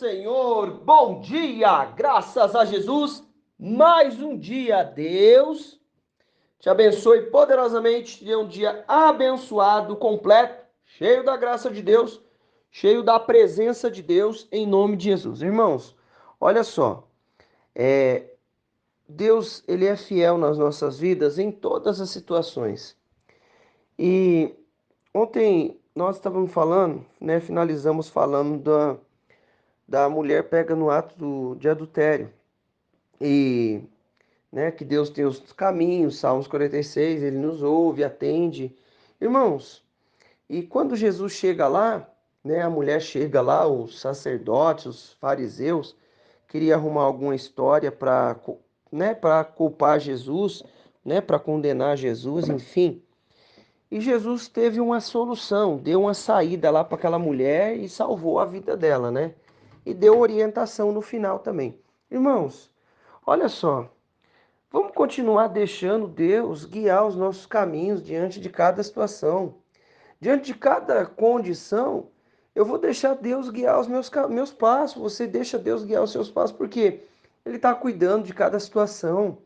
Senhor, bom dia, graças a Jesus, mais um dia, Deus te abençoe poderosamente, te dê um dia abençoado, completo, cheio da graça de Deus, cheio da presença de Deus, em nome de Jesus. Irmãos, olha só, Deus, ele é fiel nas nossas vidas em todas as situações. E ontem nós estávamos falando, né, finalizamos falando da mulher pega no ato de adultério. E, né, que Deus tem os caminhos, Salmos 46, ele nos ouve, atende. Irmãos, e quando Jesus chega lá, né, a mulher chega lá, os sacerdotes, os fariseus, queria arrumar alguma história para, né, para culpar Jesus, né, para condenar Jesus, enfim. E Jesus teve uma solução, deu uma saída lá para aquela mulher e salvou a vida dela, né? E deu orientação no final também. Irmãos, olha só, vamos continuar deixando Deus guiar os nossos caminhos diante de cada situação. Diante de cada condição, eu vou deixar Deus guiar os meus passos. Você deixa Deus guiar os seus passos, porque Ele está cuidando de cada situação.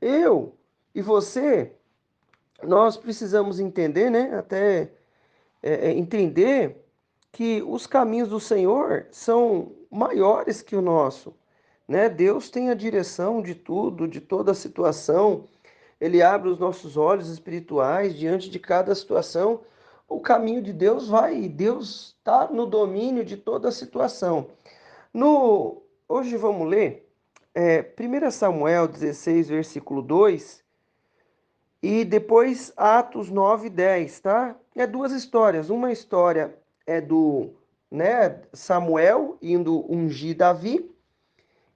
Eu e você, nós precisamos entender, né? Até entender que os caminhos do Senhor são maiores que o nosso, né? Deus tem a direção de tudo, de toda a situação. Ele abre os nossos olhos espirituais diante de cada situação. O caminho de Deus vai, Deus está no domínio de toda a situação. Hoje vamos ler 1 Samuel 16, versículo 2, e depois Atos 9, 10, tá? É duas histórias. Uma história é do, né, Samuel indo ungir Davi,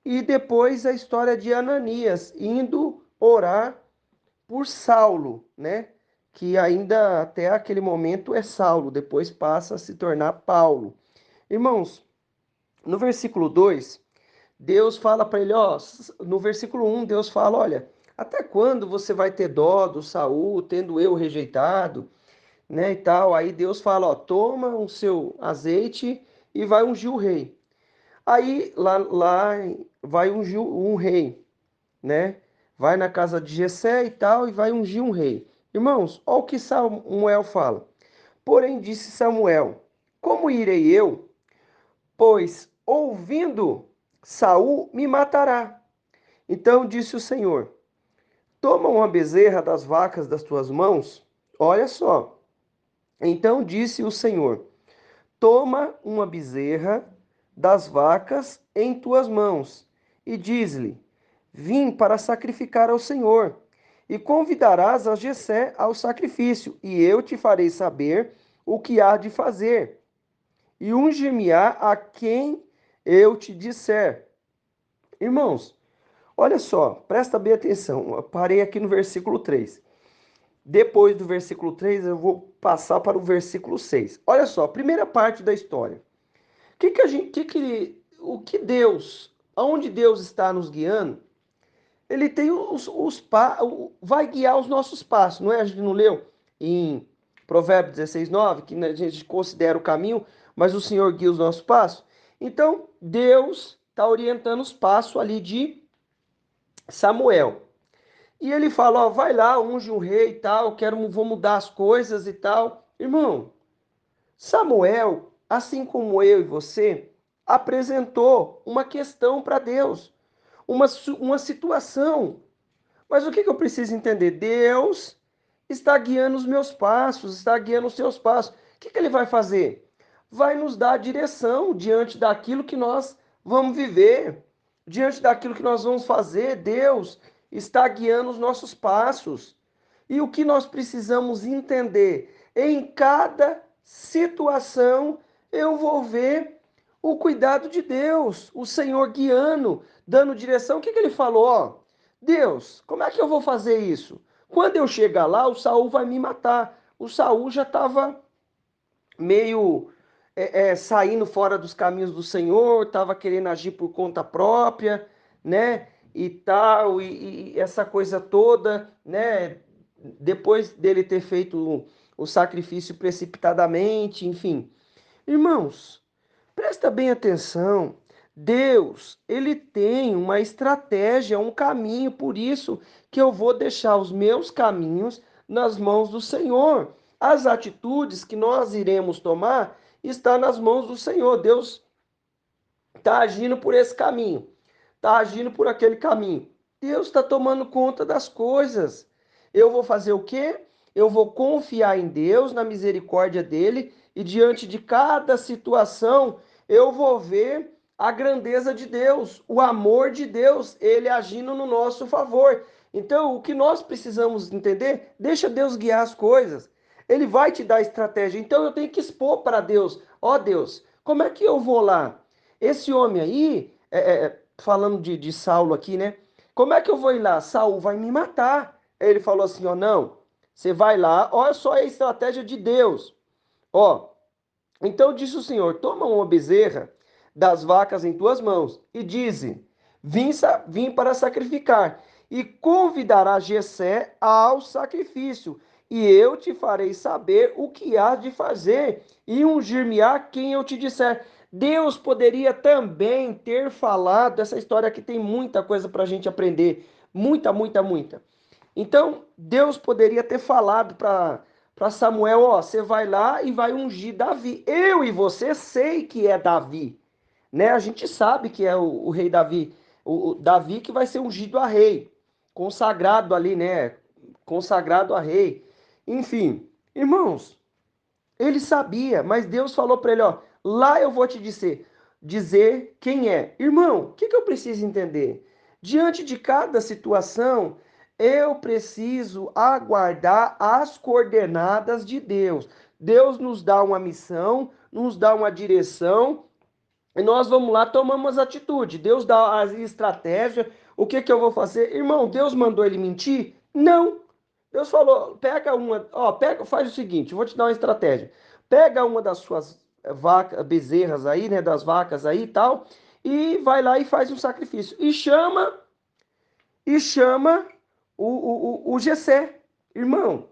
e depois a história de Ananias indo orar por Saulo, né? Que ainda até aquele momento é Saulo, depois passa a se tornar Paulo. Irmãos, no versículo 2, Deus fala para ele, ó, no versículo 1, Deus fala, olha, até quando você vai ter dó do Saul, tendo eu rejeitado, né, e tal. Aí Deus fala, ó, toma o seu azeite e vai ungir o rei. Aí lá vai ungir um rei, né? Vai na casa de Jessé e tal e vai ungir um rei. Irmãos, olha o que Samuel fala. Porém disse Samuel: Como irei eu? Pois ouvindo Saul me matará. Então disse o Senhor: Toma uma bezerra das vacas das tuas mãos. Olha só. Então disse o Senhor: Toma uma bezerra das vacas em tuas mãos e diz-lhe: Vim para sacrificar ao Senhor. E convidarás a Jessé ao sacrifício, e eu te farei saber o que há de fazer. E ungir-me-á a quem eu te disser. Irmãos, olha só, presta bem atenção. Eu parei aqui no versículo 3. Depois do versículo 3, eu vou passar para o versículo 6. Olha só, primeira parte da história. O que Deus, aonde Deus está nos guiando, ele tem vai guiar os nossos passos, não é? A gente não leu em Provérbios 16, 9, que a gente considera o caminho, mas o Senhor guia os nossos passos. Então, Deus está orientando os passos ali de Samuel. E ele fala, ó, vai lá, unge um rei e tal, vou mudar as coisas e tal. Irmão, Samuel, assim como eu e você, apresentou uma questão para Deus, uma situação. Mas o que eu preciso entender? Deus está guiando os meus passos, está guiando os seus passos. O que ele vai fazer? Vai nos dar direção diante daquilo que nós vamos viver, diante daquilo que nós vamos fazer. Deus está guiando os nossos passos. E o que nós precisamos entender? Em cada situação, eu vou ver o cuidado de Deus, o Senhor guiando, dando direção. O que ele falou? Ó, Deus, como é que eu vou fazer isso? Quando eu chegar lá, o Saul vai me matar. O Saul já estava meio saindo fora dos caminhos do Senhor, estava querendo agir por conta própria, né? E tal, e essa coisa toda, né? Depois dele ter feito o sacrifício precipitadamente, enfim. Irmãos, presta bem atenção. Deus, ele tem uma estratégia, um caminho, por isso que eu vou deixar os meus caminhos nas mãos do Senhor. As atitudes que nós iremos tomar está nas mãos do Senhor. Deus está agindo por esse caminho, está agindo por aquele caminho. Deus está tomando conta das coisas. Eu vou fazer o quê? Eu vou confiar em Deus, na misericórdia dele, e diante de cada situação, eu vou ver a grandeza de Deus, o amor de Deus, ele agindo no nosso favor. Então, o que nós precisamos entender, deixa Deus guiar as coisas. Ele vai te dar estratégia. Então, eu tenho que expor para Deus: ó Deus, como é que eu vou lá? Esse homem aí, falando de Saulo aqui, né? Como é que eu vou ir lá? Saul vai me matar. Ele falou assim, ó, não, você vai lá, olha só a estratégia de Deus. Ó, então disse o Senhor, toma uma bezerra das vacas em tuas mãos e dize, vim para sacrificar e convidará Jessé ao sacrifício e eu te farei saber o que há de fazer e ungir-me-á quem eu te disser. Deus poderia também ter falado, essa história aqui tem muita coisa para a gente aprender, muita, muita, muita. Então, Deus poderia ter falado para Samuel, ó, você vai lá e vai ungir Davi. Eu e você sei que é Davi, né? A gente sabe que é o rei Davi, o Davi que vai ser ungido a rei, consagrado ali, né? Consagrado a rei. Enfim, irmãos, ele sabia, mas Deus falou para ele, ó, lá eu vou te dizer quem é. Irmão, o que que eu preciso entender? Diante de cada situação, eu preciso aguardar as coordenadas de Deus. Deus nos dá uma missão, nos dá uma direção, e nós vamos lá, tomamos atitude. Deus dá as estratégias. O que que eu vou fazer? Irmão, Deus mandou ele mentir? Não. Deus falou, pega uma, ó, pega, faz o seguinte, vou te dar uma estratégia. Pega uma das suas vacas, bezerras aí, né, das vacas aí e tal, e vai lá e faz um sacrifício. E chama o Jessé. Irmão,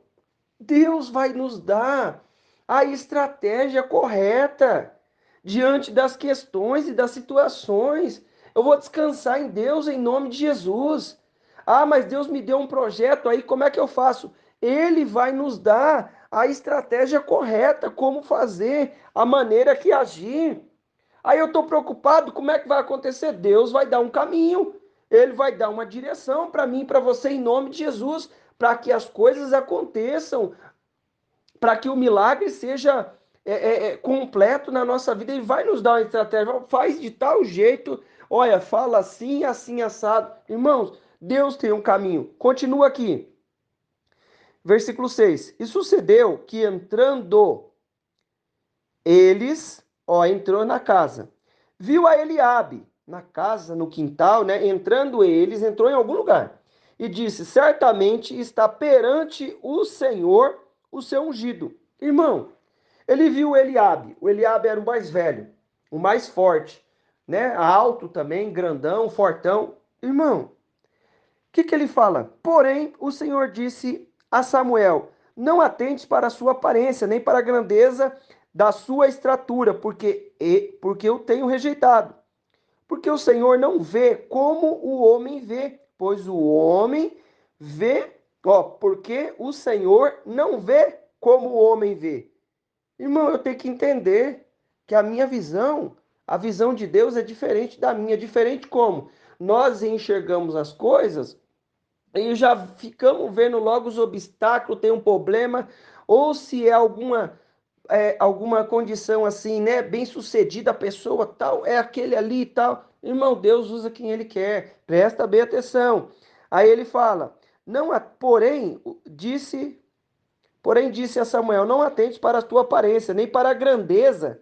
Deus vai nos dar a estratégia correta diante das questões e das situações. Eu vou descansar em Deus em nome de Jesus. Ah, mas Deus me deu um projeto aí, como é que eu faço? Ele vai nos dar a estratégia correta, como fazer, a maneira que agir. Aí eu estou preocupado, como é que vai acontecer? Deus vai dar um caminho, ele vai dar uma direção para mim, para você, em nome de Jesus, para que as coisas aconteçam, para que o milagre seja completo na nossa vida. Ele vai nos dar uma estratégia, faz de tal jeito, olha, fala assim, assim, assado. Irmãos, Deus tem um caminho. Continua aqui, versículo 6. E sucedeu que entrando eles, ó, entrou na casa, viu a Eliabe na casa, no quintal, né? Entrando eles, entrou em algum lugar e disse: certamente está perante o Senhor o seu ungido. Irmão, ele viu Eliabe. O Eliabe era o mais velho, o mais forte, né? Alto também, grandão, fortão. Irmão, que ele fala? Porém, o Senhor disse a Samuel: não atentes para a sua aparência, nem para a grandeza da sua estatura, porque eu tenho rejeitado. Porque o Senhor não vê como o homem vê, pois o homem vê, ó, porque o Senhor não vê como o homem vê. Irmão, eu tenho que entender que a minha visão, a visão de Deus é diferente da minha. Diferente como? Nós enxergamos as coisas e já ficamos vendo logo os obstáculos, tem um problema, ou se é alguma condição assim, né, bem sucedida, a pessoa tal, é aquele ali e tal. Irmão, Deus usa quem ele quer, presta bem atenção. Aí ele fala, não, porém disse a Samuel, não atente para a tua aparência, nem para a grandeza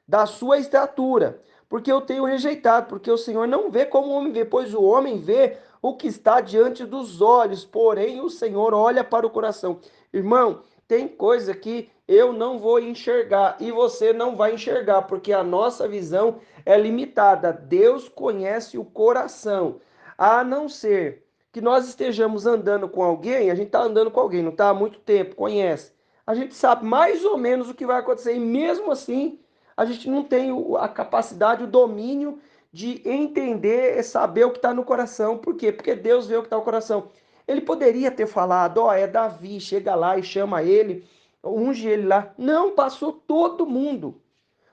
da sua estatura, porque eu tenho rejeitado, porque o Senhor não vê como o homem vê, pois o homem vê o que está diante dos olhos, porém o Senhor olha para o coração. Irmão, tem coisa que eu não vou enxergar e você não vai enxergar, porque a nossa visão é limitada. Deus conhece o coração, a não ser que nós estejamos andando com alguém, a gente está andando com alguém, não está há muito tempo, conhece. A gente sabe mais ou menos o que vai acontecer, e mesmo assim, a gente não tem a capacidade, o domínio de entender, saber o que está no coração. Por quê? Porque Deus vê o que está no coração. Ele poderia ter falado, ó, é Davi, chega lá e chama ele, unge ele lá. Não, passou todo mundo.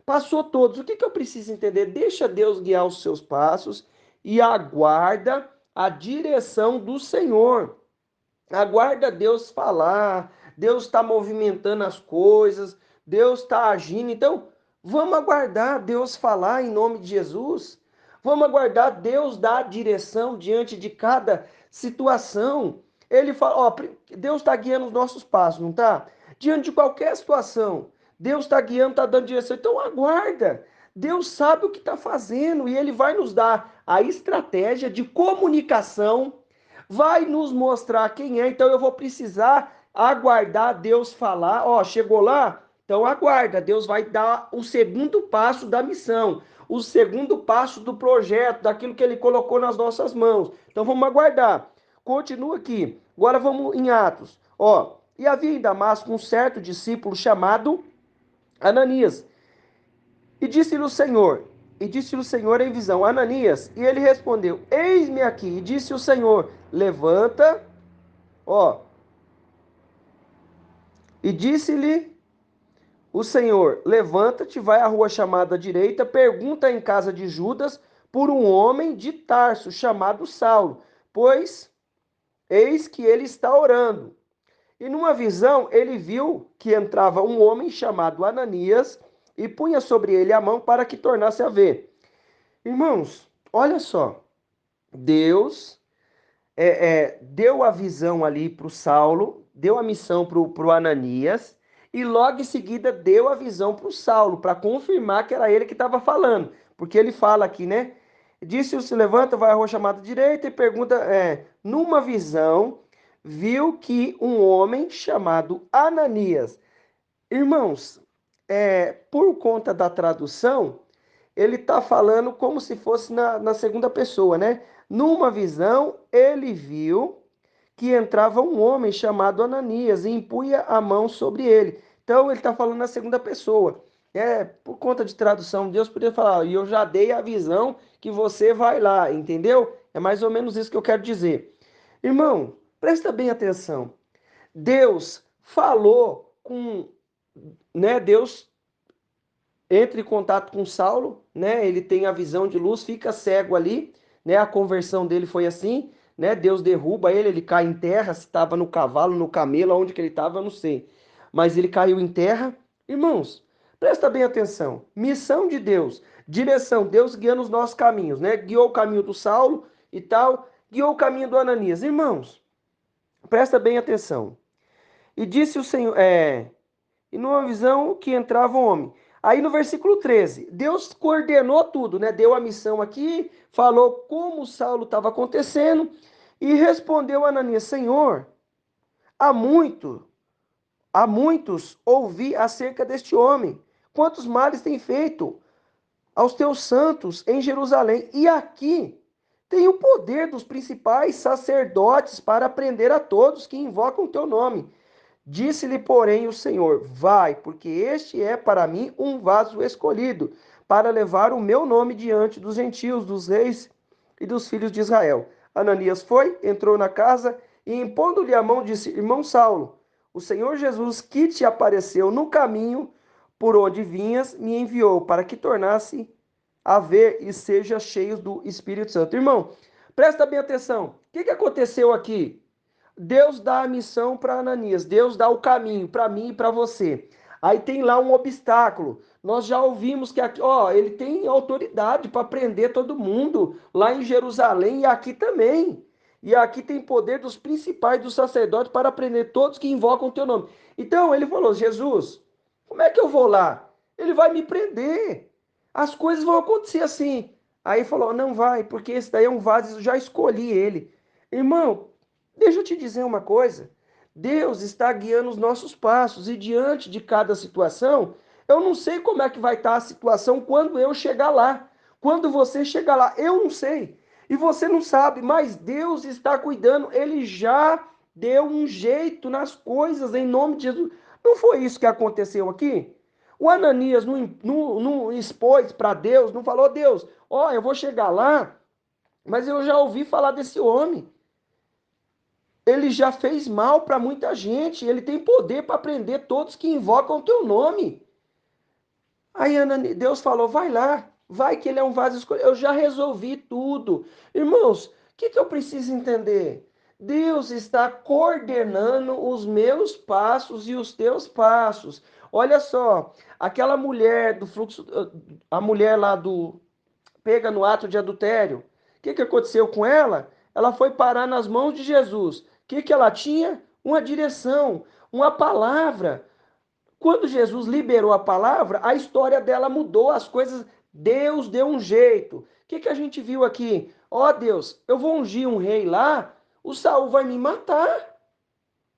Passou todos. O que que eu preciso entender? Deixa Deus guiar os seus passos e aguarda a direção do Senhor. Aguarda Deus falar. Deus está movimentando as coisas. Deus está agindo. Então, vamos aguardar Deus falar em nome de Jesus. Vamos aguardar Deus dar direção diante de cada situação. Ele fala, ó, Deus está guiando os nossos passos, não está? Diante de qualquer situação, Deus está guiando, está dando direção. Então aguarda. Deus sabe o que está fazendo e Ele vai nos dar a estratégia de comunicação, vai nos mostrar quem é. Então eu vou precisar aguardar Deus falar. Ó, chegou lá? Então aguarda. Deus vai dar o segundo passo da missão, o segundo passo do projeto, daquilo que Ele colocou nas nossas mãos. Então vamos aguardar. Continua aqui. Agora vamos em Atos. Ó, e havia em Damasco um certo discípulo chamado Ananias. E disse-lhe o Senhor em visão, Ananias, e ele respondeu, eis-me aqui. E disse o Senhor, levanta, ó, e disse-lhe o Senhor, levanta-te, vai à rua chamada direita, pergunta em casa de Judas por um homem de Tarso, chamado Saulo, pois eis que ele está orando. E numa visão ele viu que entrava um homem chamado Ananias e punha sobre ele a mão para que tornasse a ver. Irmãos, olha só, Deus deu a visão ali para o Saulo, deu a missão para o Ananias, e logo em seguida deu a visão para o Saulo, para confirmar que era ele que estava falando. Porque ele fala aqui, né? Disse-o, se levanta, vai à rua chamada direita e pergunta, numa visão, viu que um homem chamado Ananias. Irmãos, por conta da tradução, ele está falando como se fosse na segunda pessoa, né? Numa visão, ele viu que entrava um homem chamado Ananias e impunha a mão sobre ele. Então, ele está falando na segunda pessoa. Por conta de tradução, Deus poderia falar, e eu já dei a visão que você vai lá, entendeu? É mais ou menos isso que eu quero dizer. Irmão, presta bem atenção. Deus falou com, né? Deus entra em contato com Saulo, né? Ele tem a visão de luz, fica cego ali, né? A conversão dele foi assim, né? Deus derruba ele, ele cai em terra, se estava no cavalo, no camelo, onde que ele estava, eu não sei. Mas ele caiu em terra. Irmãos, presta bem atenção. Missão de Deus, direção, Deus guiando os nossos caminhos, né? Guiou o caminho do Saulo e tal, guiou o caminho do Ananias. Irmãos, presta bem atenção. E disse o Senhor, e numa visão que entrava um homem. Aí no versículo 13, Deus coordenou tudo, né? Deu a missão aqui, falou como Saulo estava acontecendo e respondeu a Ananias, Senhor, há muito, há muitos ouvi acerca deste homem, quantos males tem feito aos teus santos em Jerusalém. E aqui tem o poder dos principais sacerdotes para prender a todos que invocam o teu nome. Disse-lhe, porém, o Senhor, vai, porque este é para mim um vaso escolhido, para levar o meu nome diante dos gentios, dos reis e dos filhos de Israel. Ananias foi, entrou na casa e, impondo-lhe a mão, disse, irmão Saulo, o Senhor Jesus, que te apareceu no caminho por onde vinhas, me enviou para que tornasse a ver e seja cheio do Espírito Santo. Irmão, presta bem atenção. O que aconteceu aqui? Deus dá a missão para Ananias, Deus dá o caminho para mim e para você. Aí tem lá um obstáculo. Nós já ouvimos que aqui, ó, ele tem autoridade para prender todo mundo lá em Jerusalém e aqui também. E aqui tem poder dos principais dos sacerdotes para prender todos que invocam o teu nome. Então ele falou: Jesus, como é que eu vou lá? Ele vai me prender. As coisas vão acontecer assim. Aí falou: não vai, porque esse daí é um vaso, eu já escolhi ele. Irmão, deixa eu te dizer uma coisa. Deus está guiando os nossos passos e diante de cada situação, eu não sei como é que vai estar a situação quando eu chegar lá. Quando você chegar lá, eu não sei. E você não sabe, mas Deus está cuidando. Ele já deu um jeito nas coisas em nome de Jesus. Não foi isso que aconteceu aqui? O Ananias não expôs para Deus, não falou, Deus, ó, eu vou chegar lá, mas eu já ouvi falar desse homem. Ele já fez mal para muita gente, ele tem poder para prender todos que invocam o teu nome. Aí Deus falou, vai lá, vai que ele é um vaso escolhido. Eu já resolvi tudo. Irmãos, o que eu preciso entender? Deus está coordenando os meus passos e os teus passos. Olha só, aquela mulher do fluxo, a mulher lá do pega no ato de adultério. O que aconteceu com ela? Ela foi parar nas mãos de Jesus. O que ela tinha? Uma direção, uma palavra. Quando Jesus liberou a palavra, a história dela mudou, as coisas, Deus deu um jeito. O que a gente viu aqui? Ó oh, Deus, eu vou ungir um rei lá, o Saul vai me matar.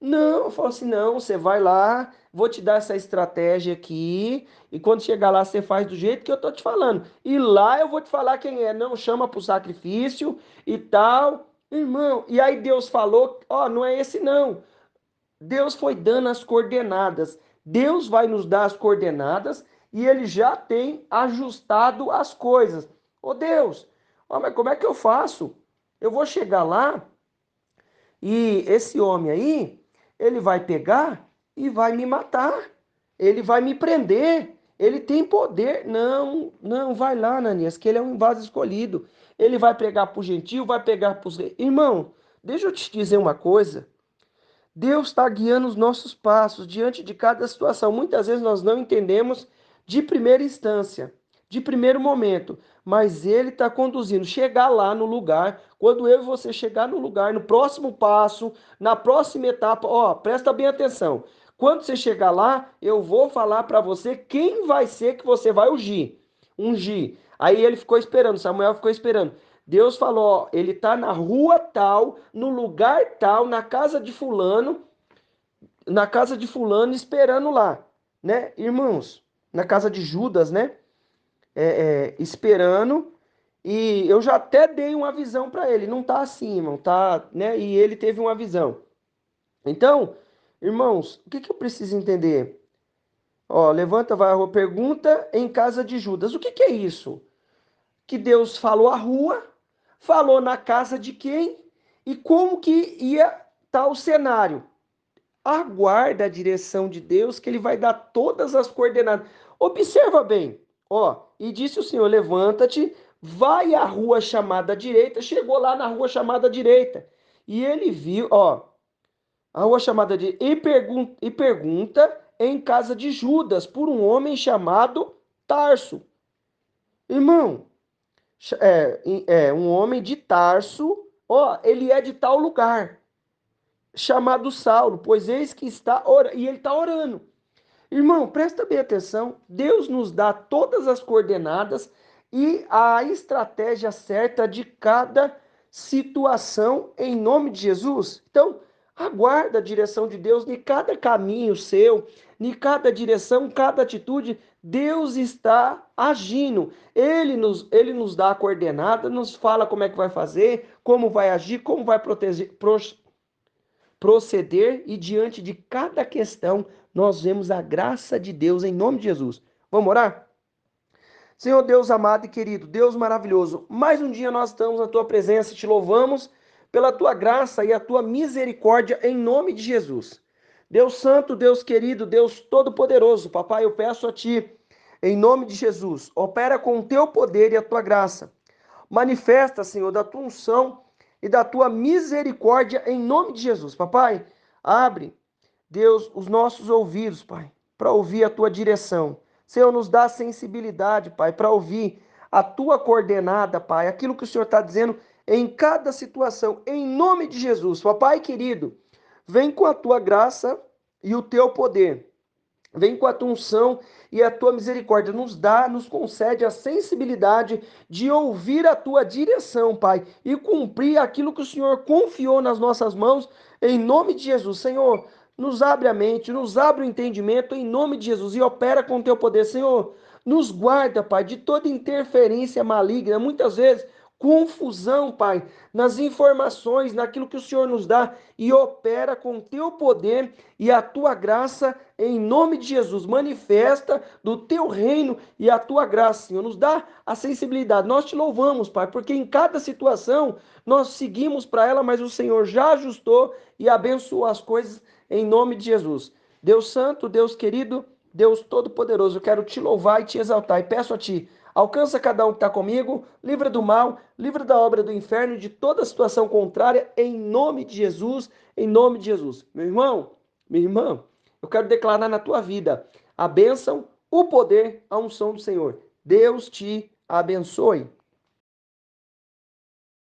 Não, eu falo assim, não, você vai lá, vou te dar essa estratégia aqui, e quando chegar lá você faz do jeito que eu tô te falando. E lá eu vou te falar quem é, não chama pro sacrifício e tal. Irmão, e aí Deus falou, ó, oh, não é esse não. Deus foi dando as coordenadas. Deus vai nos dar as coordenadas e ele já tem ajustado as coisas. Ô Deus, ó, mas como é que eu faço? Eu vou chegar lá e esse homem aí, ele vai pegar e vai me matar. Ele vai me prender. Ele tem poder. Não, não, vai lá, Ananias, que ele é um vaso escolhido. Ele vai pregar para o gentio, vai pegar para os... Irmão, deixa eu te dizer uma coisa. Deus está guiando os nossos passos diante de cada situação. Muitas vezes nós não entendemos de primeira instância, de primeiro momento, mas Ele está conduzindo. Chegar lá no lugar, quando eu e você chegar no lugar, no próximo passo, na próxima etapa, ó, presta bem atenção. Quando você chegar lá, eu vou falar para você quem vai ser que você vai ungir. Ungir. Aí ele ficou esperando, Samuel ficou esperando. Deus falou, ó, ele tá na rua tal, no lugar tal, na casa de fulano esperando lá, né, irmãos? Na casa de Judas, né? Esperando. E eu já até dei uma visão para ele. Não tá assim, irmão, tá, né? E ele teve uma visão. Então, irmãos, o que eu preciso entender? Ó, levanta, vai à rua, pergunta em casa de Judas. O que é isso? Que Deus falou a rua, falou na casa de quem e como que ia estar o cenário. Aguarda a direção de Deus que ele vai dar todas as coordenadas. Observa bem, ó, e disse o Senhor, levanta-te, vai à rua chamada direita, chegou lá na rua chamada direita, e ele viu, ó, a rua chamada direita, e pergunta em casa de Judas, por um homem chamado Tarso. Irmão, um homem de Tarso, ó, ele é de tal lugar, chamado Saulo, pois eis que está orando, e ele está orando. Irmão, presta bem atenção, Deus nos dá todas as coordenadas e a estratégia certa de cada situação em nome de Jesus. Então, aguarda a direção de Deus em cada caminho seu, em cada direção, cada atitude, Deus está agindo. Ele nos dá a coordenada, nos fala como é que vai fazer, como vai agir, como vai proceder e diante de cada questão nós vemos a graça de Deus em nome de Jesus. Vamos orar? Senhor Deus amado e querido, Deus maravilhoso, mais um dia nós estamos na tua presença e te louvamos pela tua graça e a tua misericórdia em nome de Jesus. Deus santo, Deus querido, Deus todo-poderoso, papai, eu peço a ti, em nome de Jesus, opera com o teu poder e a tua graça. Manifesta, Senhor, da tua unção e da tua misericórdia em nome de Jesus. Papai, abre, Deus, os nossos ouvidos, Pai, para ouvir a tua direção. Senhor, nos dá sensibilidade, Pai, para ouvir a tua coordenada, Pai, aquilo que o Senhor está dizendo em cada situação, em nome de Jesus. Papai querido, vem com a tua graça e o teu poder. Vem com a tua unção e a tua misericórdia. Nos concede a sensibilidade de ouvir a tua direção, Pai, e cumprir aquilo que o Senhor confiou nas nossas mãos, em nome de Jesus. Senhor, nos abre a mente, nos abre o entendimento, em nome de Jesus, e opera com o teu poder. Senhor, nos guarda, Pai, de toda interferência maligna. Muitas vezes, confusão, Pai, nas informações, naquilo que o Senhor nos dá e opera com o teu poder e a tua graça em nome de Jesus. Manifesta do teu reino e a tua graça, Senhor. Nos dá a sensibilidade. Nós te louvamos, Pai, porque em cada situação nós seguimos para ela, mas o Senhor já ajustou e abençoou as coisas em nome de Jesus. Deus Santo, Deus querido, Deus Todo-Poderoso, eu quero te louvar e te exaltar e peço a ti, alcança cada um que está comigo, livra do mal, livra da obra do inferno, de toda situação contrária, em nome de Jesus, em nome de Jesus. Meu irmão, minha irmã, eu quero declarar na tua vida a bênção, o poder, a unção do Senhor. Deus te abençoe.